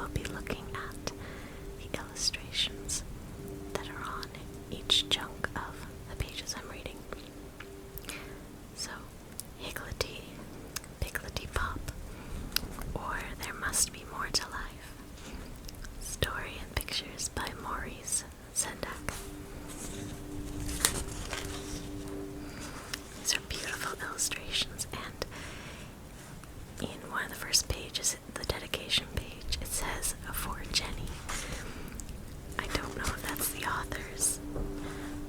will be looking at the illustrations that are on each chunk of the pages I'm reading. So, Higglety, Pigglety Pop, or There Must Be More to Life. Story and pictures by Maurice Sendak. These are beautiful illustrations, and in one of the first pages, the dedication page, it says, "For Jenny." I don't know if that's the author's,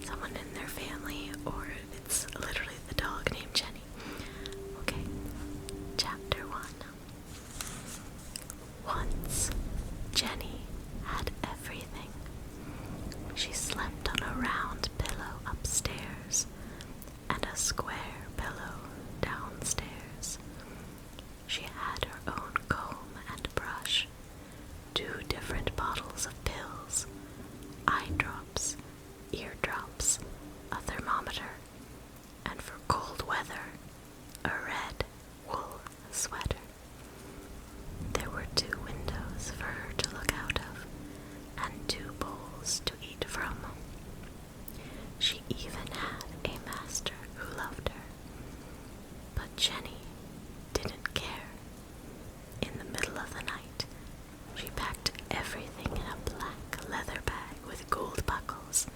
someone in their family, or if it's literally the dog named Jenny. Okay, chapter 1. Once, Jenny had everything. She slept on a round pillow upstairs and a square pillow downstairs. She had her own comb and brush, 2 different bottles of pills, eye drops, ear drops, a thermometer, and for cold weather, a red wool sweater. There were 2 windows for her to look out of, and 2 bowls to eat from. She even had a master who loved her. But Jenny didn't care. In the middle of the night, she packed everything in a black leather bag with gold buckles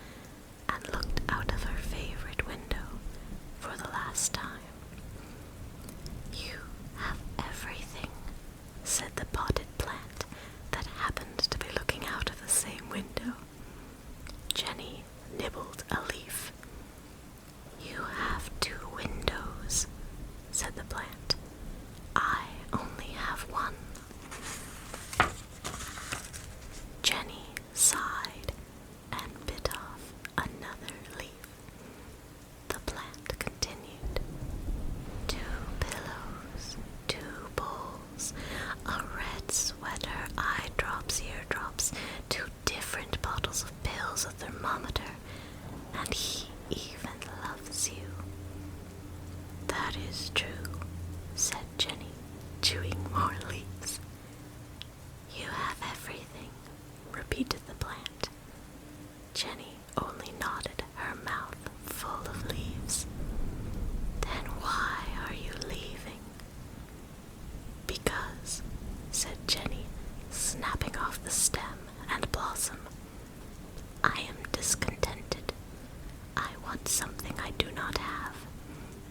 and looked out of her favorite window for the last time. "You have everything," said the potted plant that happened to be looking out of the same window. Jenny nibbled a leaf. "You have 2 windows," said the plant. "I only have 1. Jenny sighed and bit off another leaf. The plant continued. 2 pillows, 2 bowls, a red sweater, eye drops, ear drops, 2 different bottles of pills, a thermometer, and he even loves you." "That is true," said Jenny, chewing more leaves. "You have everything," repeated the plant. Jenny only nodded, her mouth full of leaves. "Then why are you leaving?" "Because," said Jenny, snapping off the stem and blossom, "I am discontented. I want something I do not have.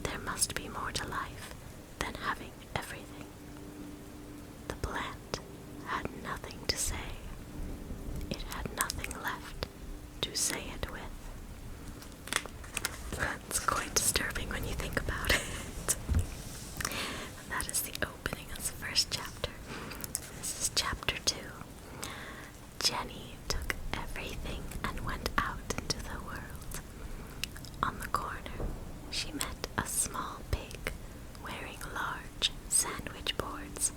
There must be more to life than having everything." The plant had nothing to say. It had nothing left to say it with. That's quite disturbing when you think about it. That is the opening of the first chapter. This is chapter 2. Jenny took everything and went out into the world. On the corner, she met a small pig wearing large sandwich boards.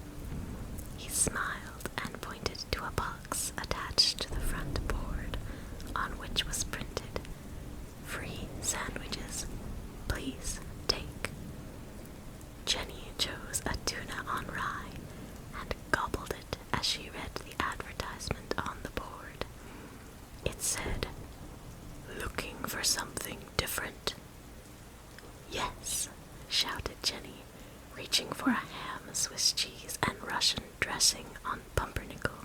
He smiled and pointed to a box attached to the front board, on which was printed, "Free sandwiches. Please take." Jenny chose a tuna on rye and gobbled it as she read the advertisement on the board. It said, "Looking for something different?" "Yes," shouted Jenny, reaching for a ham, Swiss cheese, and Russian dressing on pumpernickel.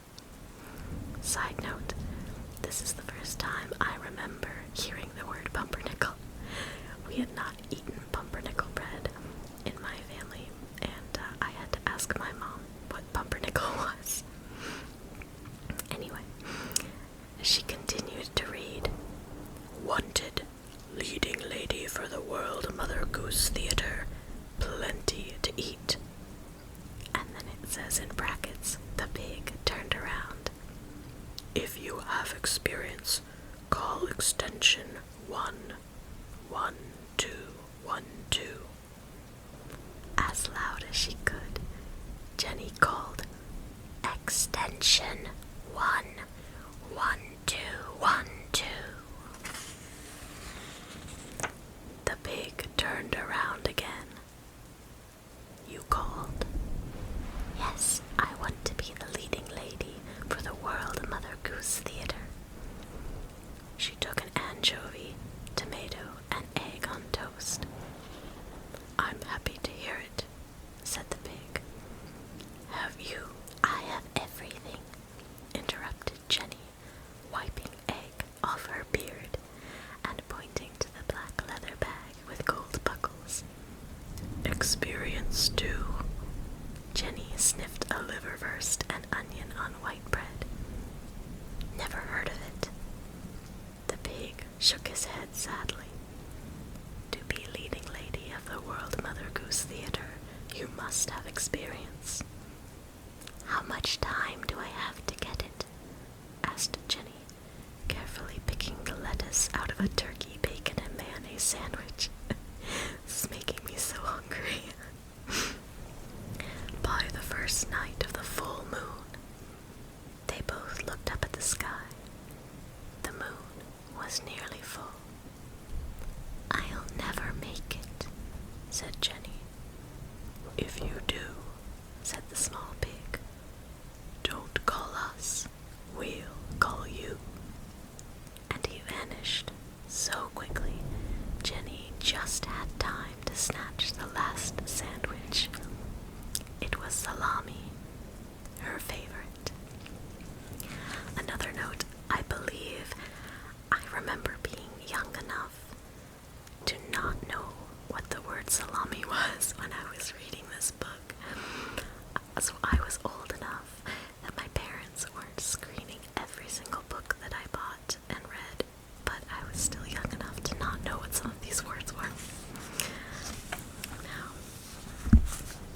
Side note, this is the first time I remember hearing the word pumpernickel. We had not eaten pumpernickel bread in my family, and I had to ask my mom what pumpernickel was. Anyway, she continued to read, "Wanted, leading lady for the World Mother Goose Theater, plenty to eat." And then it says in brackets, the pig turned around. "If you have experience, call extension 11212. As loud as she could, Jenny called, "Extension 11212. The pig turned around again. "You called?" "Yes, I want to be the leading lady sadly. To be leading lady of the World Mother Goose Theater, you must have experience. How much time do I have to get it? Asked Jenny, carefully picking the lettuce out of a turkey, bacon, and mayonnaise sandwich. This is making me so hungry. By the first night of the full moon, they both looked up at the sky. The moon was nearly full. I'll never make it, said Jenny. If you do, said the small pig, don't call us, we'll call you. And he vanished so quickly, Jenny just had time to snatch the last sandwich. It was salami, her favorite. Another note, I believe I remember being young enough to not know what the word salami was when I was reading this book. So I was old enough that my parents weren't screening every single book that I bought and read, but I was still young enough to not know what some of these words were. Now,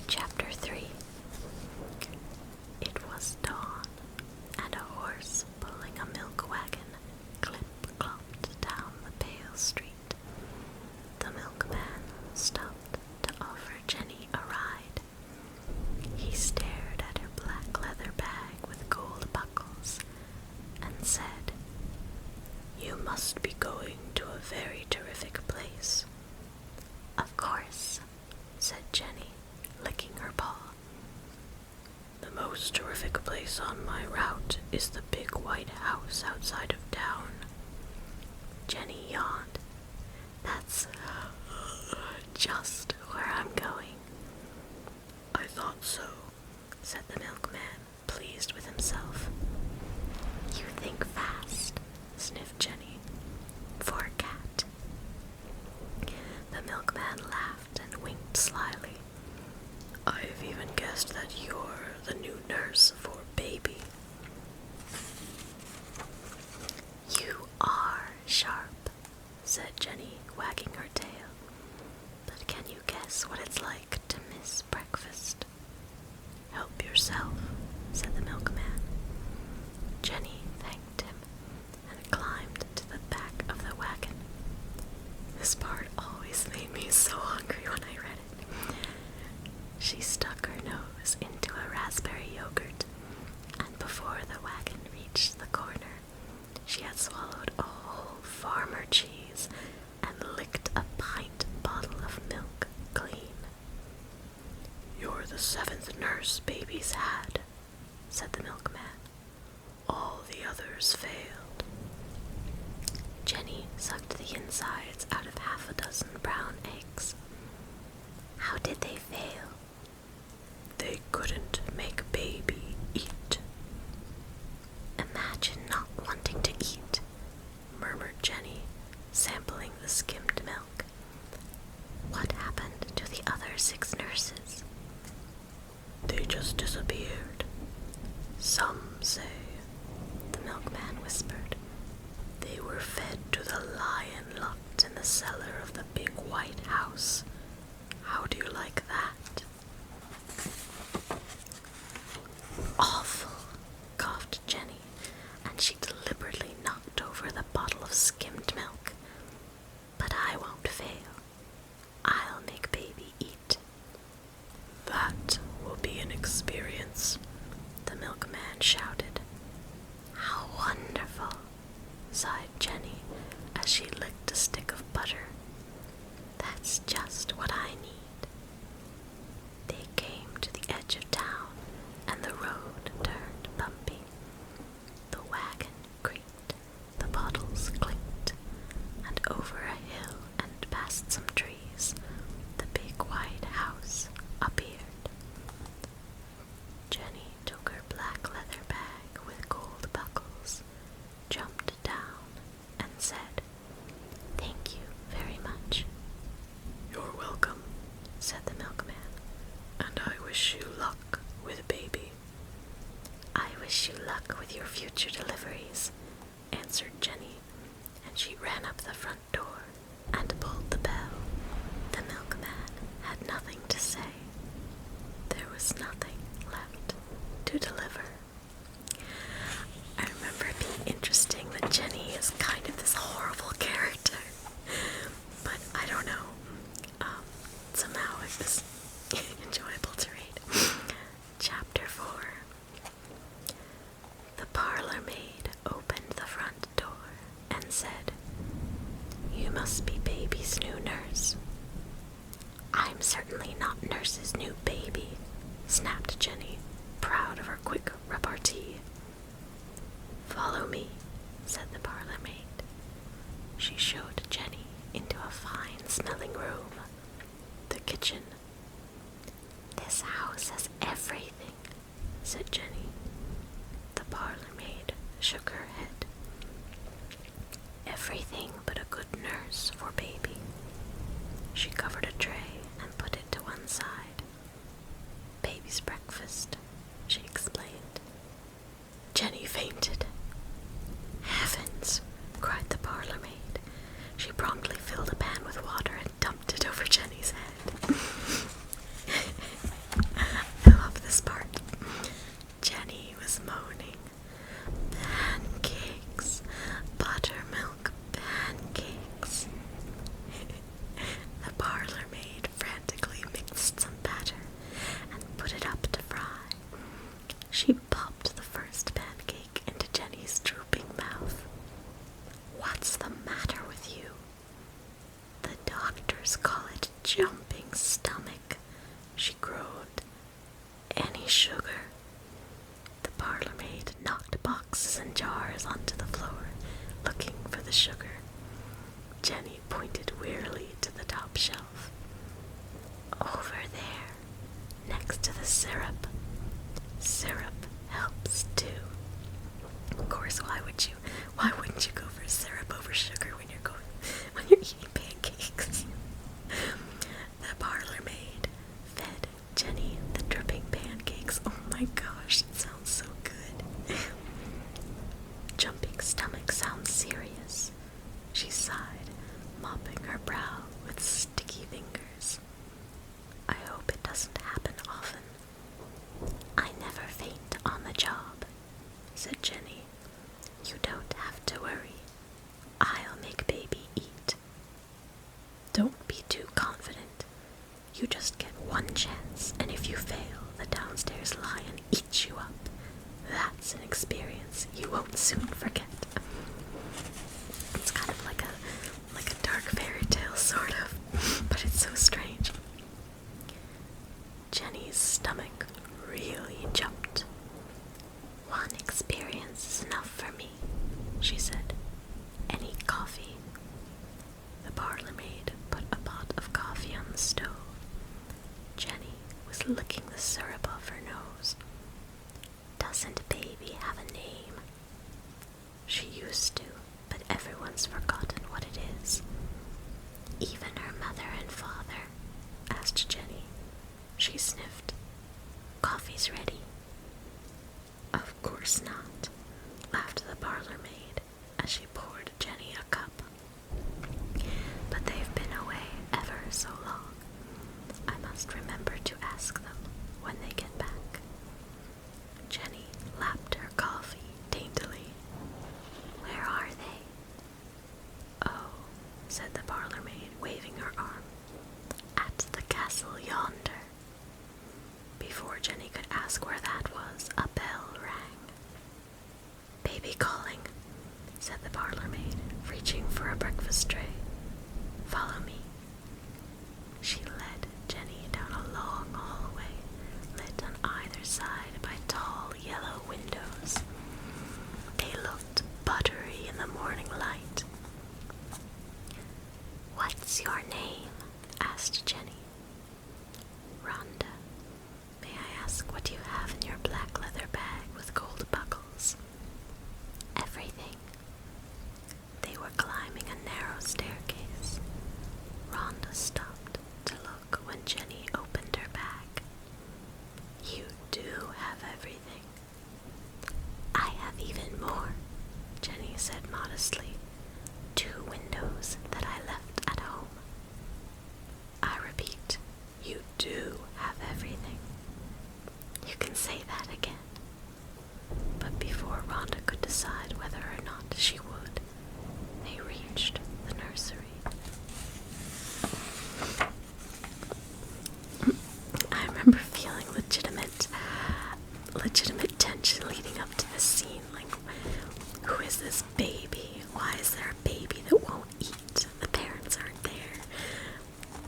Chapter 3. It was dawn, and a horse pulling a milk wagon clip-clopped down the pale street. The milkman stopped to offer Jenny a ride. He stared at her black leather bag with gold buckles and said, "You must be going to a very terrific place." "Of course," said Jenny, licking her paw. "The most terrific place on my route is the big white house outside of town." Jenny yawned. "That's just where I'm going." "I thought so," said the milkman, pleased with himself. "You think fast," sniffed Jenny. "For a cat." The milkman laughed and winked slyly. "I've even guessed that you're the new nurse for Baby." "You are sharp," said Jenny, wagging her tail. "But can you guess what it's like to miss breakfast?" "Help yourself," said the milkman. Jenny thanked him and climbed to the back of the wagon. This part always made me so hungry when I read it. She stuck her nose into a raspberry yogurt, and before the wagon reached the corner, she had swallowed a whole farmer cheese and licked a pint bottle of milk clean. "You're the 7th nurse Baby's had," said the milkman. "All the others failed." Jenny sucked the insides out of half a dozen brown eggs. "How did they fail?" "They couldn't make Baby eat." "Imagine not wanting to eat," murmured Jenny, sampling the skimmed milk. "What happened to the other 6 nurses?" "They just disappeared. Some say," the milkman whispered, "they were fed to the lion locked in the cellar of the big white house. How do you like that?" "Awful," coughed Jenny, and she deliberately knocked over the bottle of skimmed milk. "But I won't fail. I'll make Baby eat." "That will be an experience," the milkman shouted. "How wonderful," sighed Jenny as she licked a stick of butter. "That's just what I need." They came to the edge of town, and the road turned bumpy. The wagon creaked, the bottles clinked, and over a hill and past some trees, the big white house appeared. Jenny took her black leather bag with gold buckles, jumped down, and said, "Thank you very much." "You're welcome," said the milkman, "and I wish you luck with Baby." "I wish you luck with your future deliveries," answered Jenny, and She ran up the front door and pulled the bell. The milkman had nothing to say. There was nothing left to deliver. I remember it being interesting that Jenny is kind of this horrible character, but I don't know. Somehow it was enjoyable to read. Chapter 4. The parlor maid opened the front door and said, "You must be baby's new nurse." "I'm certainly not nurse's new baby," snapped Jenny, proud of her quick repartee. "Follow me," said the parlor maid. She showed Jenny into a fine-smelling room, the kitchen. "This house has everything," said Jenny. The parlor maid shook her head. "Everything but a good nurse for baby." She covered a tray and put it to one side. "Baby's breakfast," she explained. Jenny fainted. "Heavens!" cried the parlor maid. She promptly filled a pan with water and dumped it over Jenny's head. I love this part. Jenny was moaning. "Pancakes, buttermilk pancakes." The parlor maid frantically mixed some batter and put it up to fry. She popped the first pancake into Jenny's drooping mouth. "What's the matter with you?" "The doctors call it jumping stomach," she groaned. "Any sugar?" The parlor maid knocked boxes and jars onto the floor, looking for the sugar. Jenny pointed wearily to the top shelf. "Over there, next to the syrup. Syrup helps too." Of course, why wouldn't you go for syrup over sugar when you're eating pancakes? The parlor maid fed Jenny the dripping pancakes. Oh my gosh, it sounds so good. "Jumping stomach sounds serious," she sighed, mopping her brow with sticky fingers. "I hope it doesn't happen often." "I never faint on the job," said Jenny. "You don't have to worry. I'll make baby eat." "Don't be too confident. You just get one chance, and if you fail, the downstairs lion eats you up. That's an experience you won't soon forget." It's kind of like a dark fairy tale, sort of, but it's so strange. Jenny's stomach really jumped. "One experience is enough for me," she said. "Any coffee?" The parlor maid put a pot of coffee on the stove. Jenny was licking the syrup off her nose. "Doesn't baby have a name?" "She used to, but everyone's forgotten what it is." "Even her mother and father?" asked Jenny. She sniffed. "Coffee's ready." "Of course not," laughed the parlor maid as she poured Jenny a cup. "But they've been away ever so long. I must remember to ask them when they get back." Jenny lapped her coffee daintily. "Where are they?" "Oh," said the parlor maid, waving her arm. "At the castle yonder." Before Jenny could ask where that was, a bell rang. "Baby calling," said the parlor maid, reaching for a breakfast tray. "Follow me." She led Jenny down a long hallway, lit on either side by tall yellow windows. They looked buttery in the morning light. "What's your name?" asked Jenny. "Rhonda. May I ask what you have in your black leather bag with gold buckles?" "Everything." They were climbing a narrow staircase. Rhonda stopped to look when Jenny opened her bag. "You do have everything." "I have even more," Jenny said modestly. 2 windows that I left at home. I repeat, you do have everything. You can say that again. But before Rhonda could decide whether or not she would, they reached the nursery. I remember feeling legitimate tension leading up to this scene. Like, who is this baby? Why is there a baby that won't eat? The parents aren't there.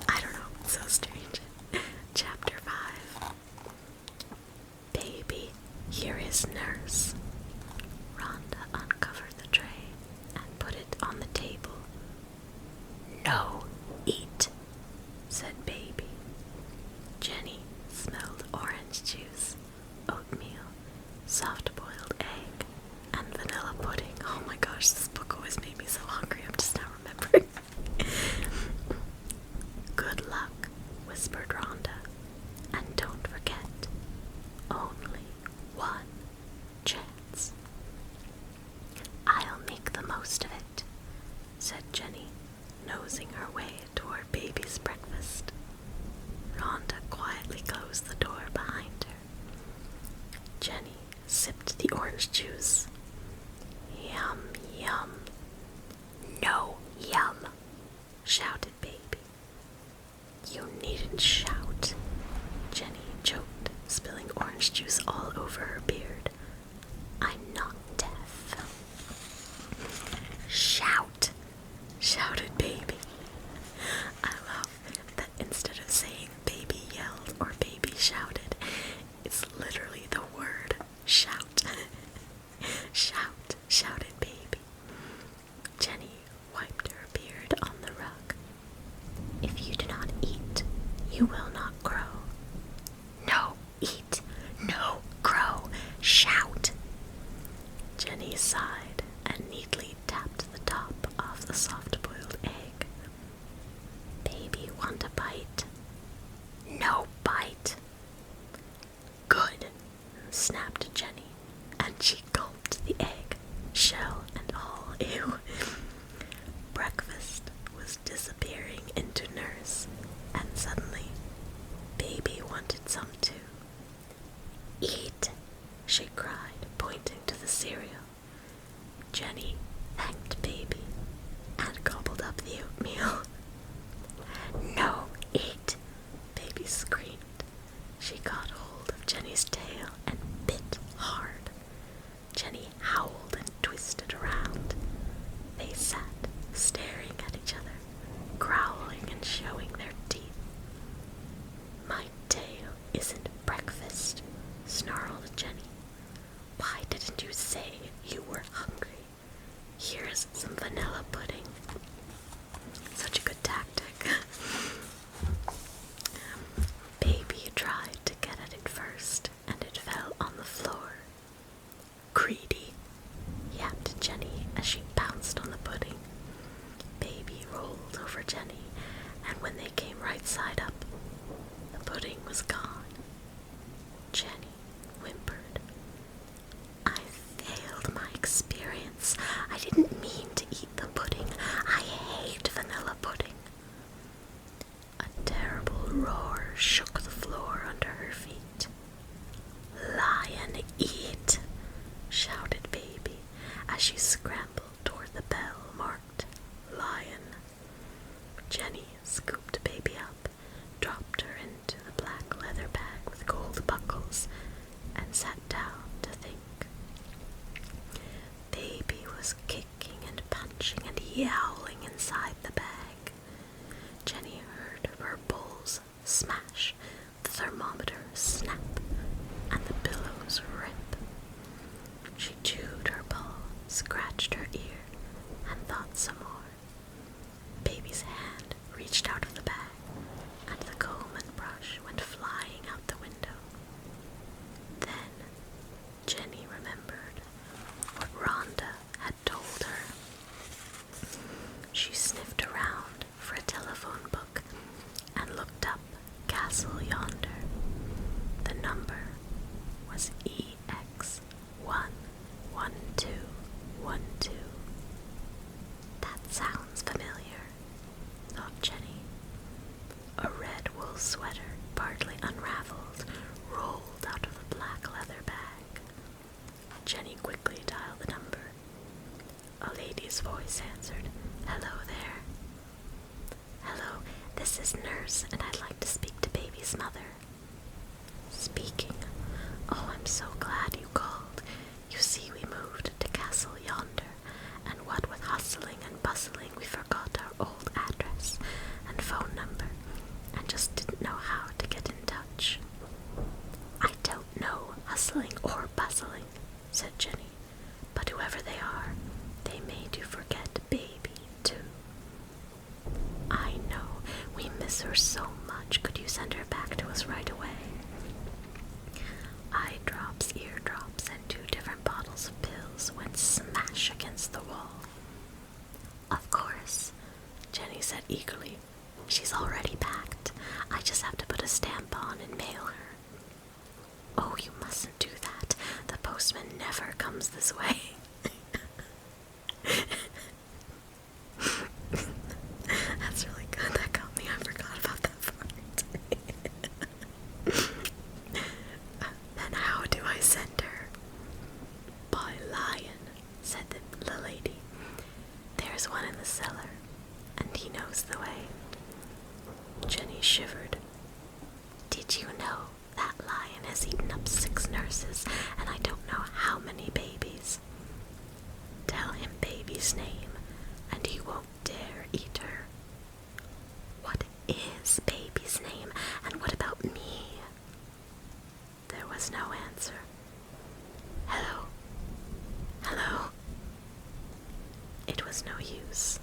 I don't know. It's so strange. Chapter 5. Baby, here is nurse. Rhonda uncovered the tray and put it on the table. No, eat, said Baby. Jenny smelled orange juice, oatmeal, soft-boiled egg, and vanilla pudding. Oh my gosh, this book always made me so hungry. I'm just now remembering. Good luck, whispered Rhonda, and don't forget, only one chance. I'll make the most of it, said Jenny, nosing her way toward Baby's breakfast. Rhonda quietly closed the door behind her. Jenny sipped the orange juice. Yum, yum. No yum, shouted Baby. You needn't shout. Jenny choked, spilling orange juice all over her beard. I'm not deaf. Shout, shouted Baby. I love that instead of saying Baby yelled or Baby shouted, it's literally the word shout. Shout, shouted Baby. Jenny wiped her beard on the rug. If you do not eat, you will not grow. No, eat. No, grow. Shout. Jenny sighed and neatly tapped the top off the soft-boiled egg. Baby, want a bite? No bite. Good, snapped Jenny, and she gulped the egg, shell and all. Ew. Breakfast was disappearing into nurse, and suddenly Baby wanted some too. Eat, she cried, pointing to the cereal. Jenny thanked Baby and gobbled up the oatmeal. No, eat, Baby screamed. She got hold of Jenny's tail and bit hard. Jenny howled and twisted around. They sat, staring at each other, growling and showing their teeth. My tail isn't breakfast, snarled Jenny. Why didn't you say you were hungry? Here's some vanilla pudding. Such a good tactic. Baby tried to get at it first, and it fell on the floor. Greedy, yapped Jenny as she pounced on the pudding. Baby rolled over Jenny, and when they came right side up, the pudding was gone. Jenny whimpered. I failed my experience. I didn't mean to eat the pudding. I hate vanilla pudding. A terrible roar shook the floor under her feet. Lion, eat, shouted Baby as she scrambled toward the bell marked Lion. Jenny scooped Baby up, dropped her into the black leather bag with gold buckles, and sat down to think. Baby was kicking and punching and yowling inside the bag. Jenny heard her bowls smash, the thermometer snap, and the pillows rip. She chewed her paw, scratched her ear, and thought some more. Baby's hand reached out of the bag, and the comb and brush went flying out the window. Then Jenny remembered what Rhonda had told her. She sniffed around for a telephone book and looked up Castle Yonder. The number was EX11212. That's how quickly dial the number. A lady's voice answered, "Hello there." "Hello, this is Nurse, and I'd like to speak to baby's mother." "Speaking. Oh, I'm so glad you called. You see, we moved to Castle Yonder, and what with hustling and bustling, we forgot our old address and phone number, and just didn't know how to get in touch." "I don't know hustling or bustling," said Jenny, "but whoever they are, they made you forget baby, too." "I know. We miss her so much. Could you send her back to us right away?" Eye drops, eardrops, and 2 different bottles of pills went smash against the wall. "Of course," Jenny said eagerly. "She's already packed. I just have to put a stamp on and mail her." "Oh, you mustn't do that. The postman never comes this way." That's really good. That got me. I forgot about that part. "Then how do I send her?" "By lion," said the lady. "There's one in the cellar, and he knows the way." Jenny shivered. "Did you know that lion has eaten up 6 nurses, and I don't know how many babies? Tell him baby's name, and he won't dare eat her." "What is baby's name, and what about me?" There was no answer. "Hello? Hello?" It was no use.